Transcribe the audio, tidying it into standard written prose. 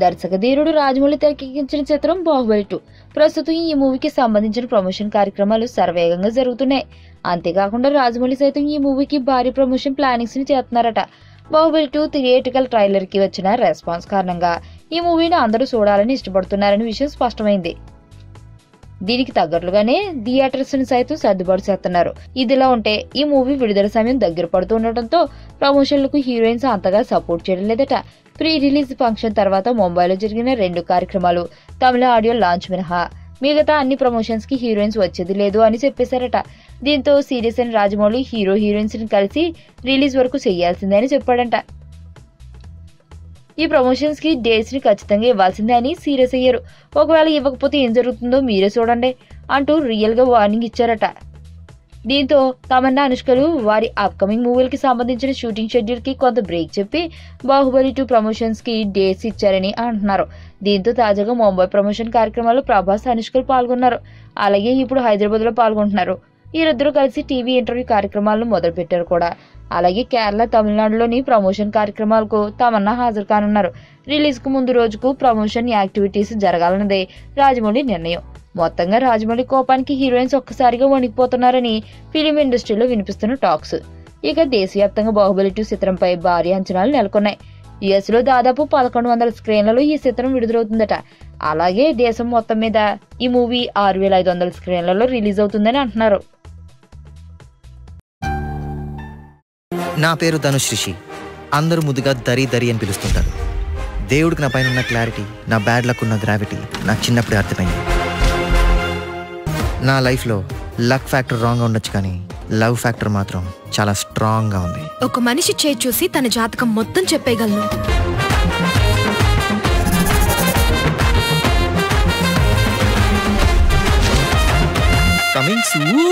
దర్శకధీరుడు రాజమౌళి తెరకెక్కించిన చిత్రం బాహుబలి 2. ప్రస్తుతం ఈ మూవీకి సంబంధించిన ప్రమోషన్ కార్యక్రమాలు శరవేగంగా జరుగుతున్నాయి. అంతేకాకుండా రాజమౌళి సైతం ఈ మూవీకి భారీ ప్రమోషన్ ప్లానింగ్స్ ని చేస్తున్నారట. బాహుబలి 2 థియేట్రికల్ ట్రైలర్ కి వచ్చిన రెస్పాన్స్ కారణంగా ఈ మూవీని అందరూ చూడాలని ఇష్టపడుతున్నారనే విషయం స్పష్టమైంది. దీనికి తగ్గట్లుగానే థియేటర్స్ ని సైతం సర్దుబాటు చేస్తున్నారు. ఇదిలా ఉంటే ఈ మూవీ విడుదల సమయం దగ్గర పడుతుండటంతో ప్రమోషన్లకు హీరోయిన్స్ అంతగా సపోర్ట్ చేయడం లేదట. ప్రీ రిలీజ్ ఫంక్షన్ తర్వాత ముంబైలో జరిగిన 2 కార్యక్రమాలు, తమిళ ఆడియో లాంచ్ మినహా మిగతా అన్ని ప్రమోషన్స్ కి హీరోయిన్స్ వచ్చేది లేదు అని చెప్పేశారట. దీంతో సీరియస్ అయిన రాజమౌళి హీరోయిన్స్ ని కలిసి రిలీజ్ వరకు చేయాల్సిందే అని చెప్పాడంట. ఈ ప్రమోషన్స్ కి డేట్స్ ని ఖచ్చితంగా ఇవ్వాల్సిందే అని సీరియస్ అయ్యారు. ఒకవేళ ఇవ్వకపోతే ఏం జరుగుతుందో మీరే చూడండి అంటూ రియల్ గా వార్నింగ్ ఇచ్చారట. దీంతో తమన్నా, అనుష్కలు వారి అప్కమింగ్ మూవీలకి సంబంధించిన షూటింగ్ షెడ్యూల్ కి కొంత బ్రేక్ చెప్పి బాహుబలి 2 ప్రమోషన్స్ కి డేట్స్ ఇచ్చారని అంటున్నారు. దీంతో తాజాగా ముంబై ప్రమోషన్ కార్యక్రమాల్లో ప్రభాస్, అనుష్కలు పాల్గొన్నారు. అలాగే ఇప్పుడు హైదరాబాద్ లో పాల్గొంటున్నారు. వీరిద్దరూ కలిసి టీవీ ఇంటర్వ్యూ కార్యక్రమాలను మొదలు పెట్టారు కూడా. అలాగే కేరళ, తమిళనాడులోని ప్రమోషన్ కార్యక్రమాలకు తమన్నా హాజరు కానున్నారు. రిలీజ్ కు ముందు రోజుకు ప్రమోషన్ యాక్టివిటీస్ జరగాలన్నదే రాజమౌళి నిర్ణయం. మొత్తంగా రాజమౌళి కోపానికి హీరోయిన్స్ ఒక్కసారిగా వణికిపోతున్నారని ఫిలిం ఇండస్ట్రీలో వినిపిస్తున్న టాక్స్. ఇక దేశవ్యాప్తంగా బాహుబలి 2 చిత్రంపై భారీ అంచనాలు నెలకొన్నాయి. యుఎస్ లో దాదాపు 1100 స్క్రీన్లలో ఈ చిత్రం విడుదలవుతుందట. అలాగే దేశం మొత్తం మీద ఈ మూవీ 6500 స్క్రీన్లలో రిలీజ్ అవుతుందని అంటున్నారు. నా పేరు ధనుష్ రిషి. అందరూ ముద్దుగా దరి దరి అని పిలుస్తుంటారు. దేవుడికి నా పైన ఉన్న క్లారిటీ, నా బ్యాడ్ లక్ ఉన్న గ్రావిటీ నాకు చిన్నప్పుడే అర్థమైంది. నా లైఫ్లో లక్ ఫ్యాక్టర్ రాంగ్గా ఉండొచ్చు, కానీ లవ్ ఫ్యాక్టర్ మాత్రం చాలా స్ట్రాంగ్గా ఉంది. ఒక మనిషి చేయి చూసి తన జాతకం మొత్తం చెప్పేయగలను. Coming soon.